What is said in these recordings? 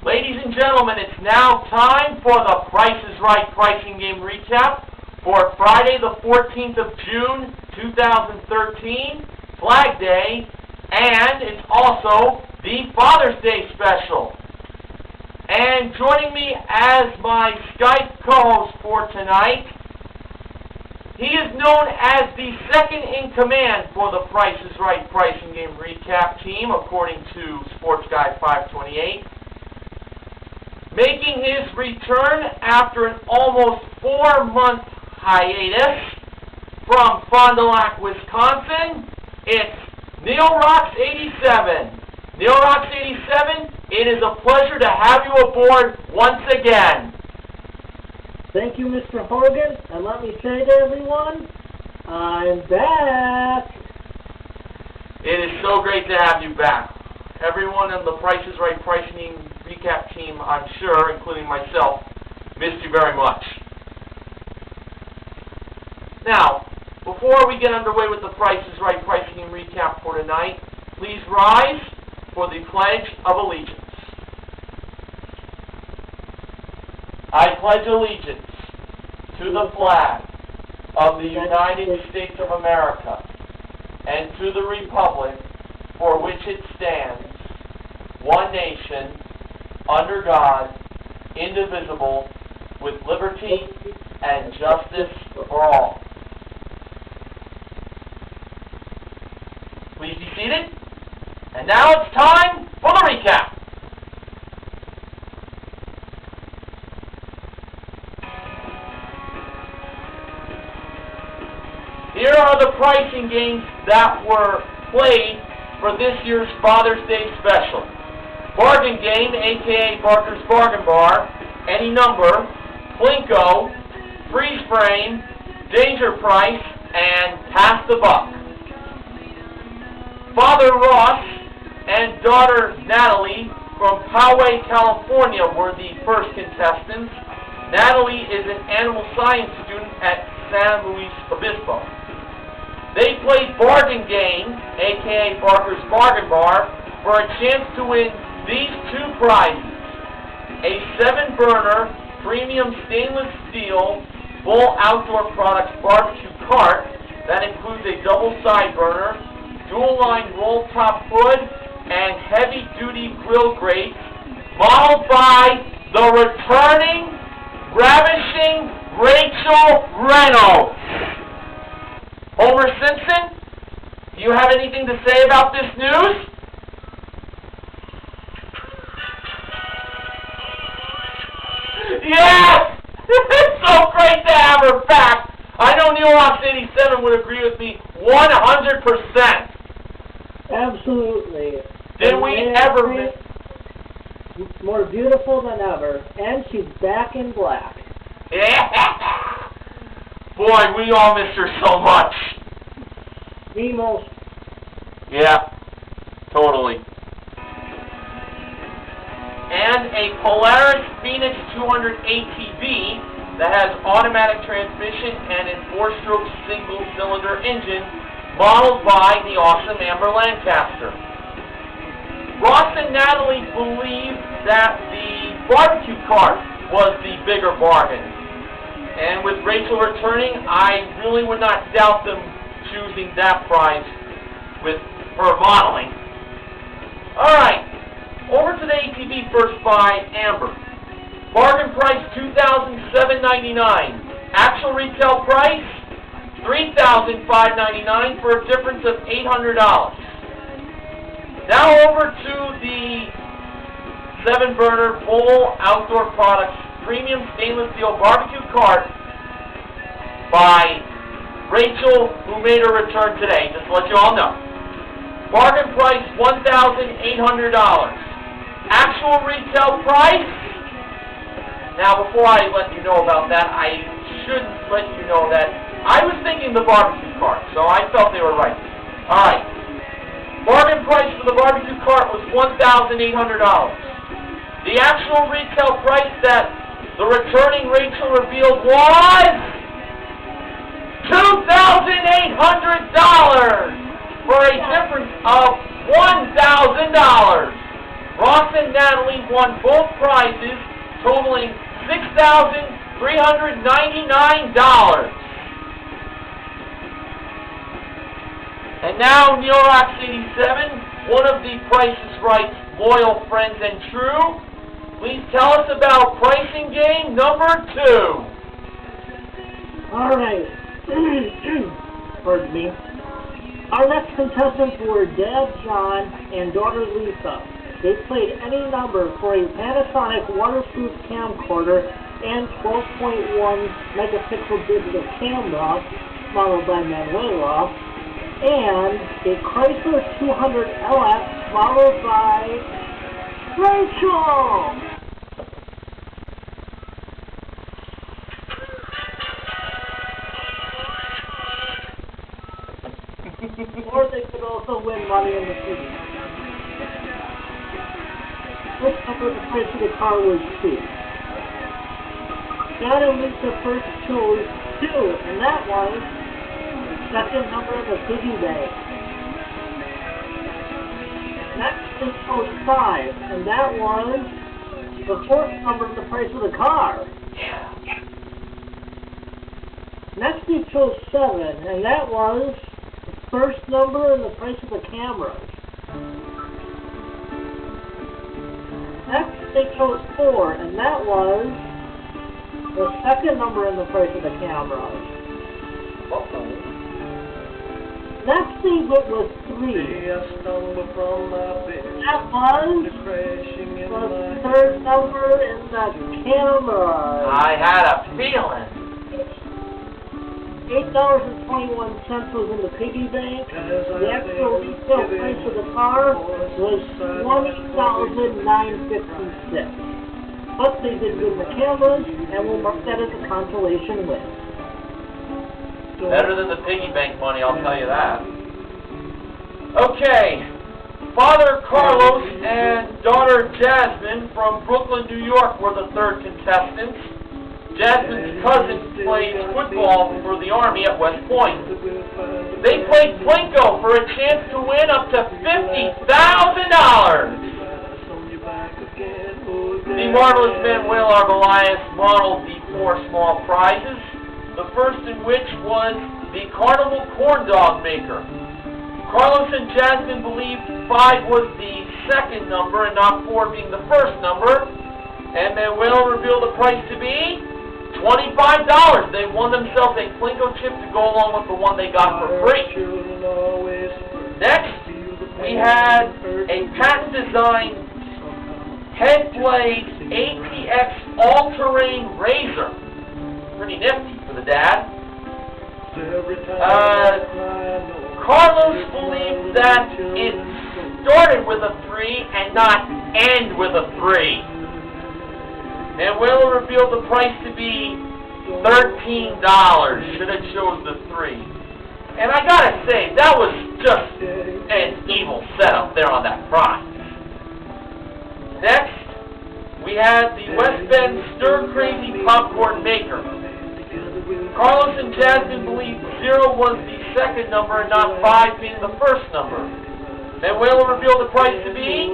Ladies and gentlemen, it's now time for the Price is Right pricing game recap for Friday the 14th of June, 2013, Flag Day, and it's also the Father's Day special. And joining me as my Skype co-host for tonight, he is known as the second in command for the Price is Right pricing game recap team, according to Sports Guy 528. Making his return after an almost 4-month hiatus from Fond du Lac, Wisconsin, it's Neil Rocks 87. Neil Rocks 87, it is a pleasure to have you aboard once again. Thank you, Mr. Hogan, and let me say to everyone, I'm back. It is so great to have you back. Everyone on the Price is Right pricing recap team, I'm sure, including myself, missed you very much. Now, before we get underway with the Price is Right pricing recap for tonight, please rise for the Pledge of Allegiance. I pledge allegiance to the flag of the United States of America and to the republic for which it stands, one nation, under God, indivisible, with liberty and justice for all. Please be seated. And now it's time for the recap. Here are the pricing games that were played for this year's Father's Day special. Bargain game, aka Barker's Bargain Bar, any number, Plinko, freeze frame, danger price, and pass the buck. Father Ross and daughter Natalie from Poway, California were the first contestants. Natalie is an animal science student at San Luis Obispo. They played Bargain Game, aka Barker's Bargain Bar, for a chance to win these two prizes: a 7-burner premium stainless steel Bull Outdoor Products barbecue cart that includes a double side burner, dual line roll top hood, and heavy duty grill grates, modeled by the returning Ravishing Rachel Reynolds. Homer Simpson, do you have anything to say about this news? Yes! It's so great to have her back. I know Neil Rocks 87 would agree with me 100%. Absolutely. Did we ever miss? More beautiful than ever, and she's back in black. Yeah! Boy, we all miss her so much. Me most. Yeah, totally. And a Polaris Phoenix 200 ATV that has automatic transmission and a 4-stroke single-cylinder engine, modeled by the Awesome Amber Lancaster. Ross and Natalie believe that the barbecue cart was the bigger bargain. And with Rachel returning, I really would not doubt them choosing that prize with her modeling. Alright, over to the ATV first by Amber. Bargain price $2,799. Actual retail price $3,599 for a difference of $800. Now over to the 7-burner Bull Outdoor Products premium stainless steel barbecue cart by Rachel, who made her return today, just to let you all know. Bargain price $1,800. Actual retail price, now before I let you know about that, I should let you know that I was thinking the barbecue cart, so I felt they were right. Alright. Bargain price for the barbecue cart was $1,800. The actual retail price that the returning Rachel revealed was $2,800 for a difference of $1,000. Ross and Natalie won both prizes, totaling $6,399. And now, Neil Rocks 87, one of the Price is Right's loyal friends and true, please tell us about pricing game number 2. All right. Pardon me. Our next contestants were Dad John and daughter Lisa. They played any number for a Panasonic waterproof camcorder and 12.1 megapixel digital camera, modeled by Manuela, and a Chrysler 200 LX, modeled by Rachel! Or they could also win money in the city. Which number the price of the car was 2. Dad and Lisa first chose 2, and that was the second number of the piggy bank. Next they chose 5, and that was the 4th number of the price of the car. Next they chose 7, and that was the first number and the price of the cameras. Next they chose 4, and that was the second number in the price of the cameras. Next they went with 3. That was the third number in the cameras. I had a feeling. $8.21 was in the piggy bank. The actual retail price of the car was $20,956. But they did win the cameras, and we'll mark that as a consolation win. Better than the piggy bank money, I'll tell you that. Okay. Father Carlos and daughter Jasmine from Brooklyn, New York were the third contestants. Jasmine's cousin played football for the Army at West Point. They played Plinko for a chance to win up to $50,000. The marvelous Manuel Arbelias modeled the 4 small prizes, the first in which was the Carnival Corn Dog Maker. Carlos and Jasmine believed 5 was the second number and not 4 being the first number, and Manuel revealed the price to be $25. They won themselves a Plinko chip to go along with the one they got for free. Next, we had a patent-designed head blade ATX all-terrain razor. Pretty nifty for the dad. Carlos believed that it started with a 3 and not end with a 3. Manuel revealed the price to be $13. Should have chose the 3. And I gotta say, that was just an evil setup there on that prize. Next, we had the West Bend Stir Crazy Popcorn Maker. Carlos and Jasmine believed 0 was the second number and not 5 being the first number. Manuel revealed the price to be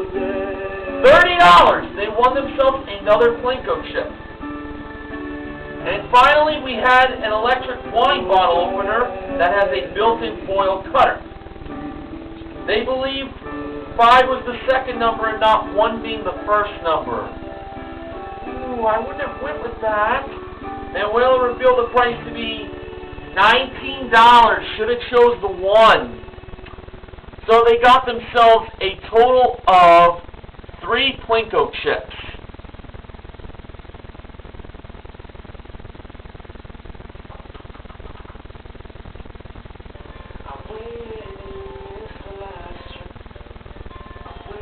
$30. They won themselves another Plinko chip. And finally, we had an electric wine bottle opener that has a built-in foil cutter. They believed 5 was the second number and not 1 being the first number. Ooh, I wouldn't have went with that. Manuel revealed the price to be $19. Should have chose the 1. So they got themselves a total of 3 Plinko chips.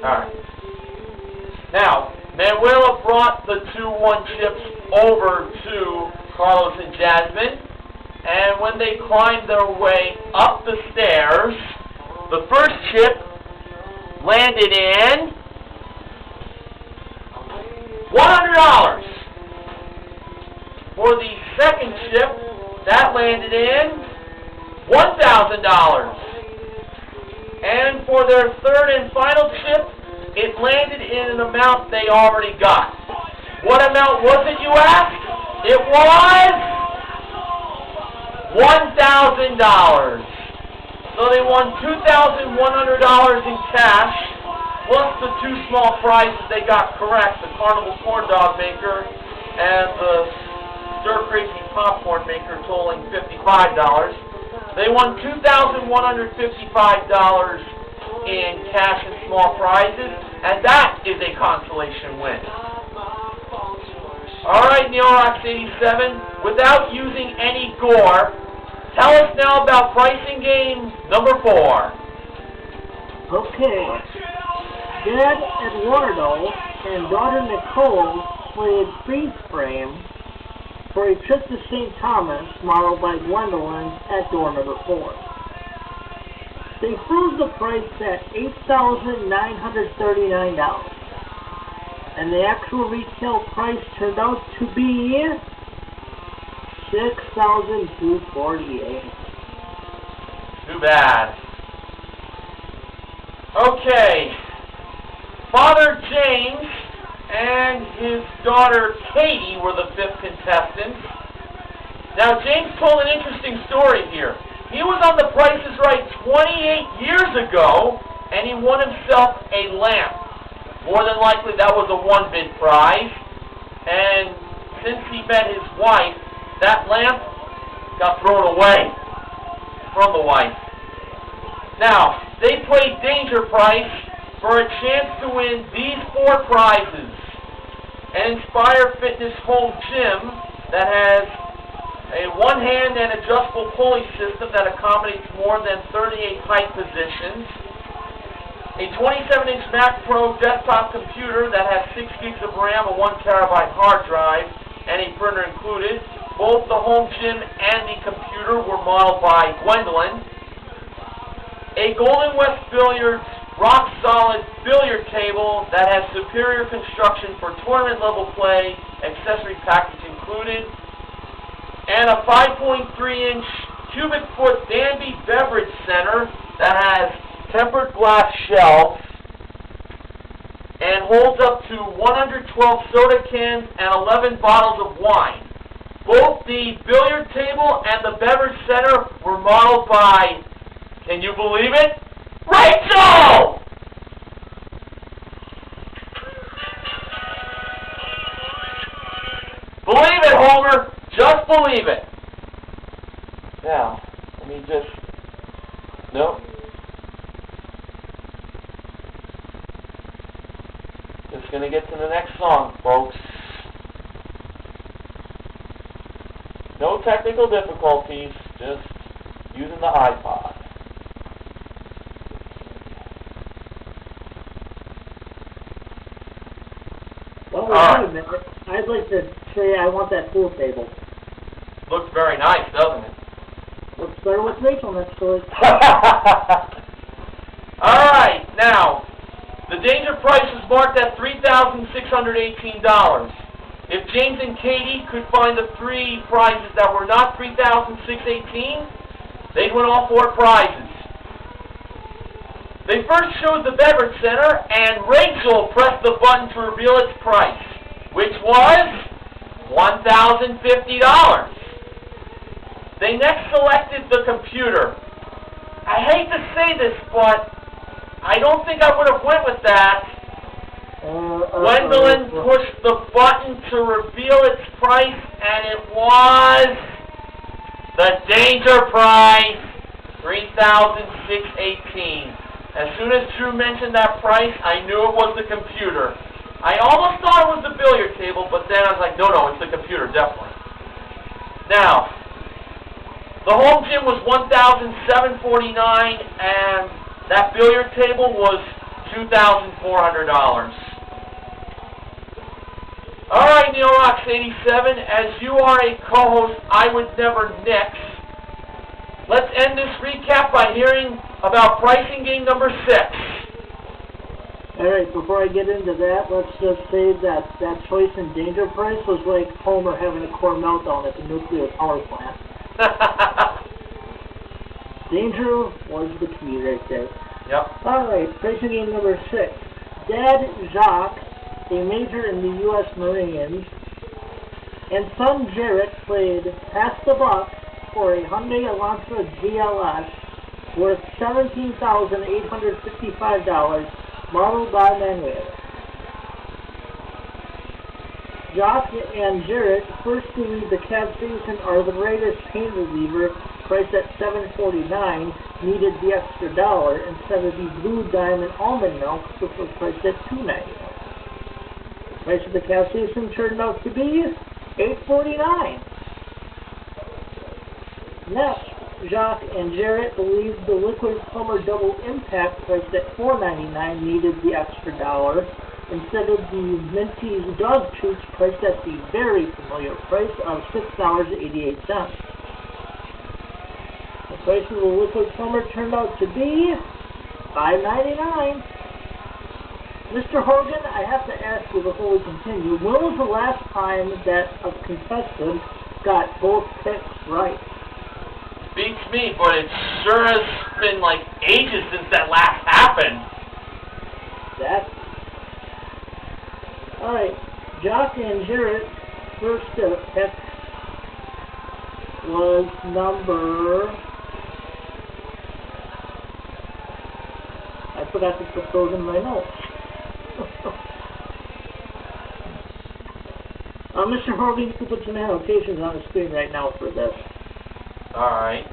Alright. Now, Manuela brought the 2-1 chips over to Carlos and Jasmine, and when they climbed their way up the stairs, the first chip landed in $100. For the second chip, that landed in $1,000. And for their third and final chip, it landed in an amount they already got. What amount was it, you ask? It was $1,000. So they won $2,100 in cash, plus the two small prizes they got correct, the Carnival Corn Dog Maker and the Stir Crazy Popcorn Maker totaling $55. They won $2,155 in cash and small prizes, and that is a consolation win. Alright, Neorox 87, without using any gore, tell us now about pricing game number 4. Okay. Dad Eduardo and daughter Nicole played freeze frame for a trip to St. Thomas, modeled by Gwendolyn, at door number 4. They froze the price at $8,939. And the actual retail price turned out to be $6,248. Too bad. Okay. Father James and his daughter Katie were the 5th contestants. Now, James told an interesting story here. He was on The Price is Right 28 years ago, and he won himself a lamp. More than likely, that was a one-bid prize. And since he met his wife, that lamp got thrown away from the wife. Now, they played Danger Price for a chance to win these 4 prizes. An Inspire Fitness home gym that has a one-hand and adjustable pulley system that accommodates more than 38 height positions. A 27-inch Mac Pro desktop computer that has 6 gigs of RAM, a 1 terabyte hard drive, and a printer included. Both the home gym and the computer were modeled by Gwendolyn. A Golden West Billiards rock-solid billiard table that has superior construction for tournament-level play, accessory package included. And a 5.3-inch cubic foot Danby beverage center that has tempered glass shelves and holds up to 112 soda cans and 11 bottles of wine. Both the billiard table and the beverage center were modeled by, can you believe it, Rachel! Believe it, Homer. Just believe it. Now, let me just... No. Just going to get to the next song, folks. No technical difficulties, just using the iPod. Well, wait a minute. I'd like to say I want that pool table. Looks very nice, doesn't it? Looks better with Rachel next to it. Alright, now, the danger price is marked at $3,618. If James and Katie could find the 3 prizes that were not $3,618, they'd win all 4 prizes. They first showed the beverage center, and Rachel pressed the button to reveal its price, which was $1,050. They next selected the computer. I hate to say this, but I don't think I would have went with that. Gwendolyn pushed the button to reveal its price, and it was the danger price, $3,618. As soon as Drew mentioned that price, I knew it was the computer. I almost thought it was the billiard table, but then I was like, no, it's the computer, definitely. Now, the home gym was $1,749, and that billiard table was $2,400. All right, Neorox 87, as you are a co-host, I would never nix. Let's end this recap by hearing about pricing game number 6. All right, before I get into that, let's just say that that choice in danger price was like Homer having a core meltdown at the nuclear power plant. Danger was the key right there. Yep. All right, pricing game number 6. Dad Jacques, a major in the U.S. Marines, and son Jarrett played Pass the Buck for a Hyundai Elantra GLS worth $17,855, modeled by Manuel. Jacques and Jarrett first relieved the cab station or the Raiders paint reliever, priced at $7.49, needed the extra dollar instead of the blue diamond almond milk, which was priced at $2.99. The price of the cab station turned out to be $8.49. Next, Jacques and Jarrett believed the liquid plumber double impact priced at $4.99 needed the extra dollar instead of the Minty's dog treats priced at the very familiar price of $6.88. The price of the liquid plumber turned out to be $5.99. Mr. Horgan, I have to ask you before we continue, when was the last time that a contestant got both picks right? Beats me, but it sure has been like ages since that last happened. Alright, Jacques and Jarrett's first pick was number... I forgot to put those in my notes. Mr. Horgan, you can put some annotations on the screen right now for this. Alright.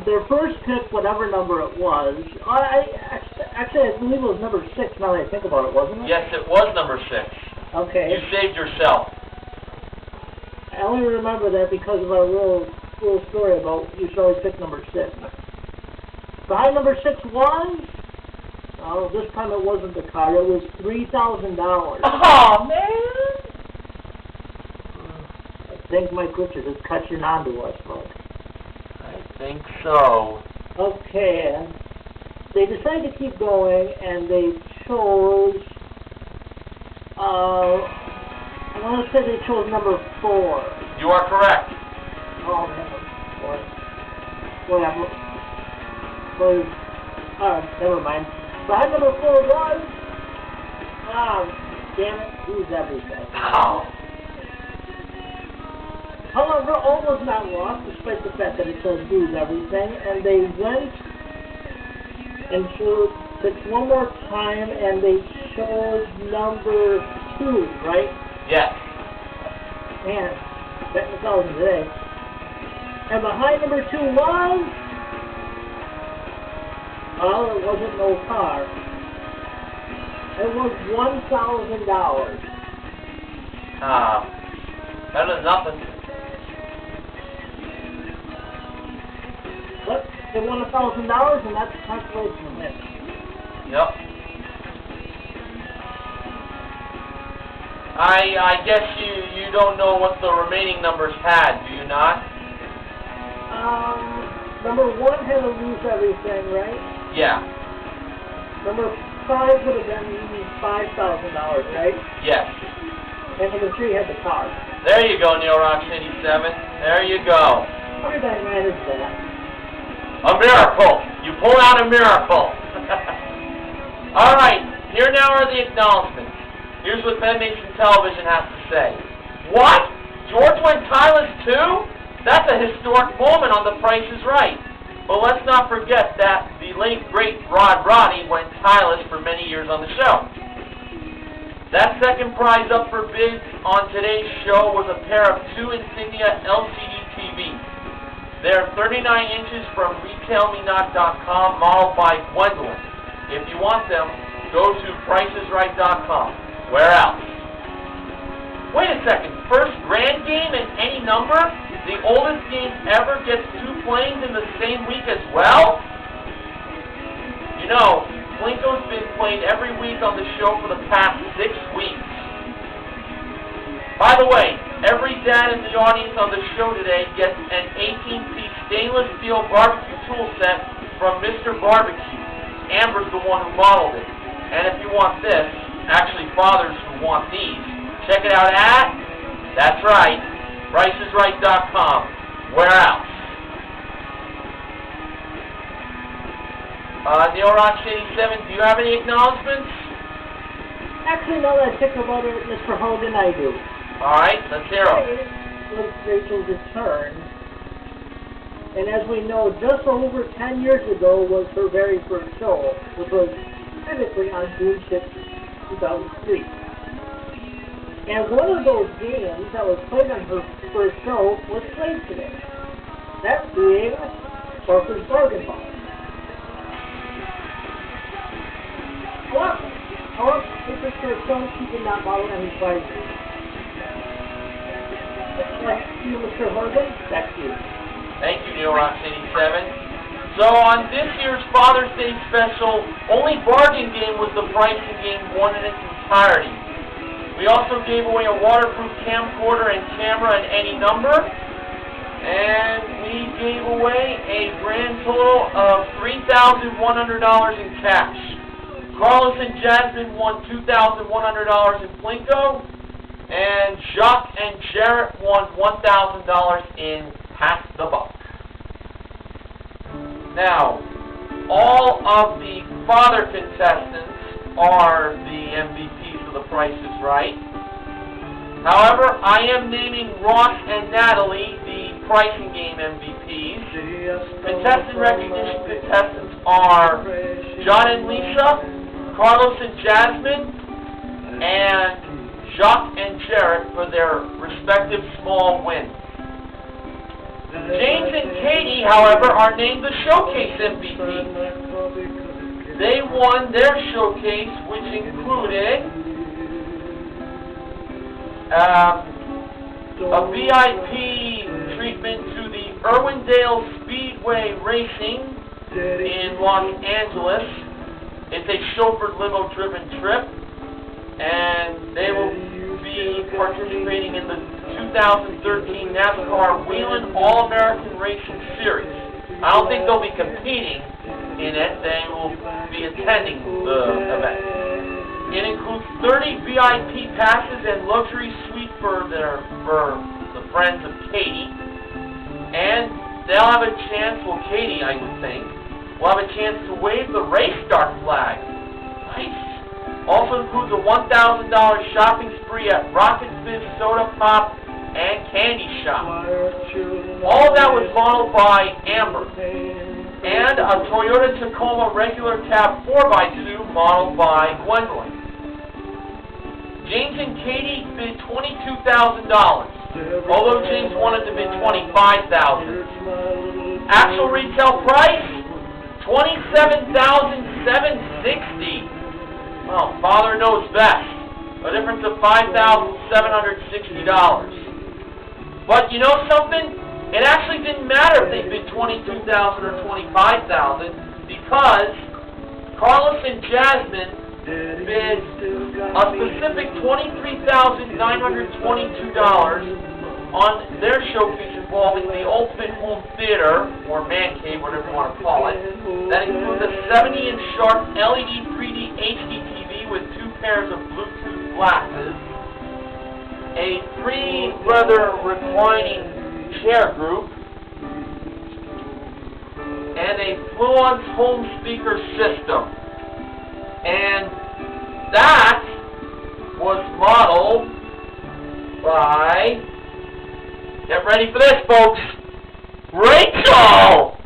Their first pick, whatever number it was, actually I believe it was number 6 now that I think about it, wasn't it? Yes, it was number 6. Okay. You saved yourself. I only remember that because of our little story about you should always pick number 6. Behind number 6 was... Oh, this time it wasn't the car, it was $3,000. Oh, man! I think Mike Richard is catching on to us, Mike. I think so. Okay, they decided to keep going, and they chose, I want to say they chose number 4. You are correct. Oh, whatever. Never mind. Behind number 4 was, damn it, Lose Everything. Oh. However, all was not lost, despite the fact that it says Lose Everything, and they went and picked one more time, and they chose number 2, right? Yes. Man, betting $1,000 today. And behind number 2 was... Well, it wasn't no car. It was $1,000. Better than nothing. But they won $1,000, and that's a consolation win. Yep. I guess you don't know what the remaining numbers had, do you not? Number 1 had to Lose Everything, right? Yeah. Number 5 would have been $5,000, right? Yes. And number 3 had the car. There you go, Neil Rock 87. There you go. How did I manage that? A miracle. You pulled out a miracle. All right. Here now are the acknowledgments. Here's what Ben Mason Television has to say. What? George went tieless too? That's a historic moment on The Price is Right. But let's not forget that the late, great Rod Roddy went tieless for many years on the show. That second prize up for bids on today's show was a pair of 2 Insignia LCD TVs. They're 39 inches from RetailMeNot.com, modeled by Gwendolyn. If you want them, go to PricesRight.com. Where else? Wait a second. First grand game in any number? The oldest game ever gets 2 planes in the same week as well? You know, Plinko's been played every week on the show for the past 6 weeks. By the way, every dad in the audience on the show today gets an 18-piece stainless steel barbecue tool set from Mr. Barbecue. Amber's the one who modeled it. And if you want this, actually fathers who want these, check it out at, that's right, PricesRight.com. Where else? Neil Rock 87, do you have any acknowledgments? Actually, now that I think about it, Mr. Hogan, I do. Alright, let's hear them. It was Rachel's return. And as we know, just over 10 years ago was her very first show, which was specifically on June 6, 2003. And one of those games that was played on her first show was played today. That being Parker's Bargain Box. However, this is her show, she did not model any prizes. Back to you, Mr. Hogan. Back to you. Thank you, Neil Rock 87. So on this year's Father's Day special, only bargain game was the pricing game won in its entirety. We also gave away a waterproof camcorder and camera in any number, and we gave away a grand total of $3,100 in cash. Carlos and Jasmine won $2,100 in Plinko, and Jacques and Jarrett won $1,000 in Pass the Buck. Now, all of the father contestants are the MVPs of The Price is Right. However, I am naming Ross and Natalie the pricing game MVPs. Contestant recognition contestants are John and Lisa, Carlos and Jasmine, and Jacques and Jarrett for their respective small wins. James and Katie, however, are named the Showcase MVPs. They won their showcase, which included a VIP treatment to the Irwindale Speedway Racing in Los Angeles. It's a chauffeured limo-driven trip, and they will be participating in the 2013 NASCAR Whelen All-American Racing Series. I don't think they'll be competing in it. They will be attending the event. It includes 30 VIP passes and luxury suite for the friends of Katie. And they'll have a chance, well, Katie, I would think, will have a chance to wave the race star flag. Nice. Also includes a $1,000 shopping spree at Rocket Fizz Soda Pop and Candy Shop. All of that was modeled by Amber. And a Toyota Tacoma regular cab 4x2 modeled by Gwendolyn. James and Katie bid $22,000, although James wanted to bid $25,000. Actual retail price, $27,760. Well, Father knows best. A difference of $5,760. But you know something? It actually didn't matter if they bid $22,000 or $25,000 because Carlos and Jasmine bid a specific $23,922 on their showcase involving the Ultimate Home Theater, or Man Cave, whatever you want to call it. That includes a 70-inch sharp LED 3D HD TV with 2 pairs of Bluetooth glasses, a 3-leather reclining chair group, and a Fluence home speaker system. And that was modeled by, get ready for this, folks, Rachel!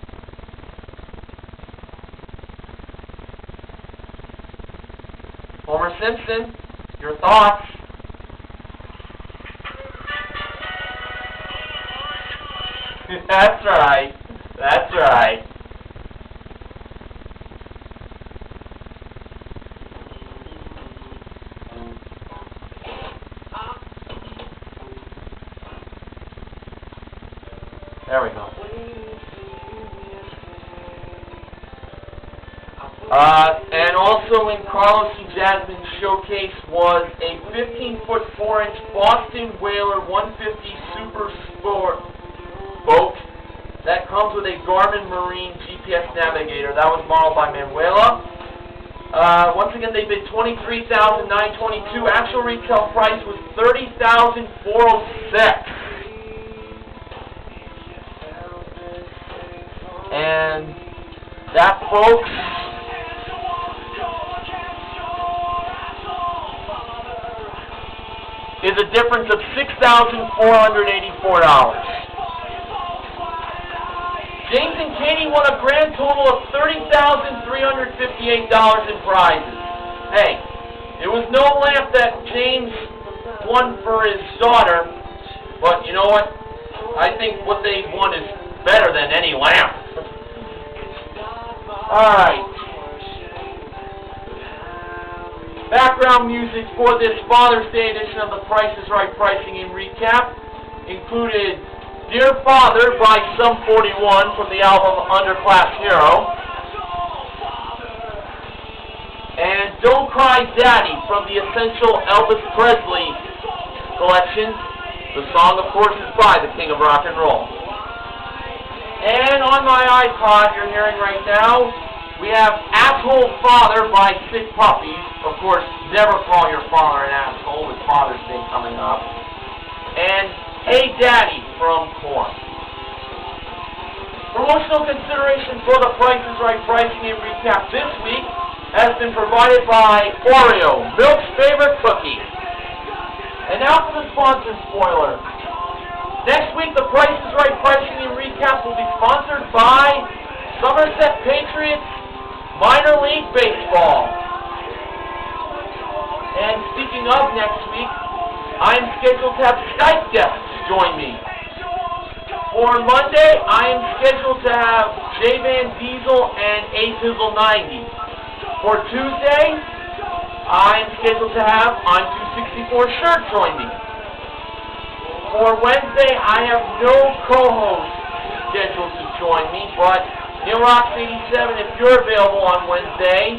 Homer Simpson, your thoughts? That's right. That's right. There we go. And also in Carlos and Jasmine's showcase was a 15-foot 4-inch Boston Whaler 150 Super Sport boat that comes with a Garmin Marine GPS navigator. That was modeled by Manuela. Once again, they bid $23,922. Actual retail price was $30,406. And that, folks, is a difference of $6,484. James and Katie won a grand total of $30,358 in prizes. Hey, it was no lamp that James won for his daughter, but you know what? I think what they won is better than any lamp. Alright. Background music for this Father's Day edition of the Price is Right Pricing and Recap included Dear Father by Sum 41 from the album Underclass Hero, and Don't Cry Daddy from the Essential Elvis Presley collection. The song, of course, is by the King of Rock and Roll. And on my iPod you're hearing right now, we have Asshole Father by Sick Puppies. Of course, never call your father an asshole with Father's Day coming up. And Hey Daddy from Korn. Promotional consideration for the Price is Right Pricing and Recap this week has been provided by Oreo, Milk's favorite cookie. And now for the sponsor spoiler. Next week, the Price is Right Pricing and Recap will be sponsored by Somerset Patriots Minor League Baseball. And speaking of next week, I am scheduled to have Skype guests join me. For Monday, I am scheduled to have J Van Diesel and A Pizzle 90. For Tuesday, I am scheduled to have I'm 264 Shirt join me. For Wednesday, I have no co-host scheduled to join me, but Neil Rocks 87, if you're available on Wednesday,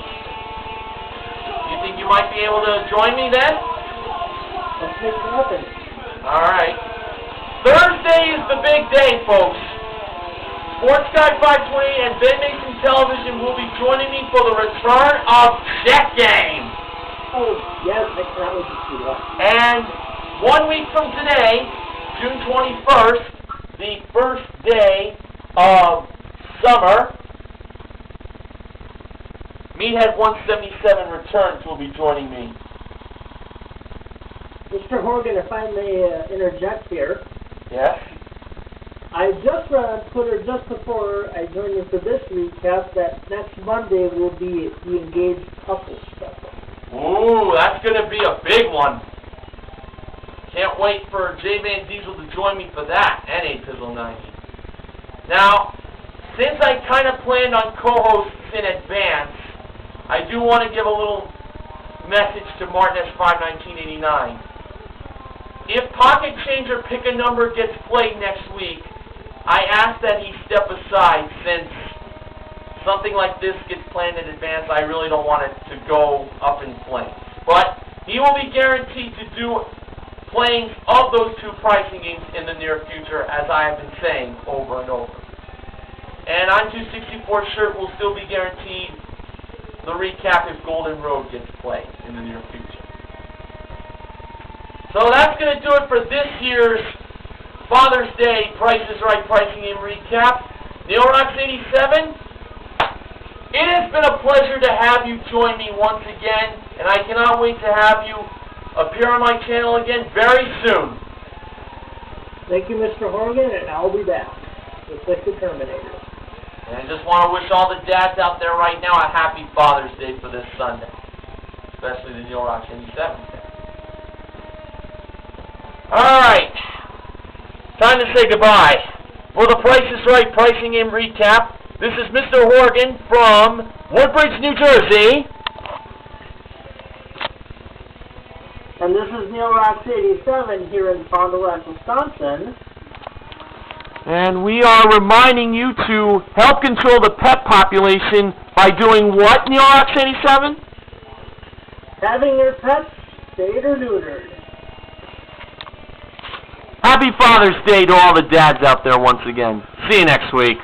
you think you might be able to join me then? Let's make it happen. Alright. Thursday is the big day, folks. Sports Guy 520 and Ben Mason Television will be joining me for the return of Check Game. Oh, yes, I cannot wait to see that. And 1 week from today, June 21st, the first day of summer, Meathead 177 Returns will be joining me. Mr. Horgan, if I may interject here. Yes? I just read on Twitter just before I joined you for this recap that next Monday will be the engaged couple special. Ooh, that's going to be a big one. Can't wait for J Van Diesel to join me for that, and A Pizzle 90. Now, since I kind of planned on co-hosts in advance, I do want to give a little message to Martin S5 1989. If Pocket Changer Pick a Number gets played next week, I ask that he step aside, since something like this gets planned in advance. I really don't want it to go up in flames. But he will be guaranteed to do playing of those two pricing games in the near future, as I have been saying over and over. And on 264 Shirt will still be guaranteed the recap if Golden Road gets played in the near future. So that's going to do it for this year's Father's Day Price is Right Pricing and Recap. Neil Rocks 87, it has been a pleasure to have you join me once again, and I cannot wait to have you appear on my channel again very soon. Thank you, Mr. Horgan, and I'll be back. Just like the Terminator. And I just want to wish all the dads out there right now a happy Father's Day for this Sunday, especially the Neil Rocks 87. Alright, time to say goodbye. For the Price is Right Pricing and Recap, this is Mr. Horgan from Woodbridge, New Jersey. And this is Neil Rocks 87 here in Fond du Lac, Wisconsin. And we are reminding you to help control the pet population by doing what, Neil Rocks 87? Having your pets spayed or neutered. Happy Father's Day to all the dads out there once again. See you next week.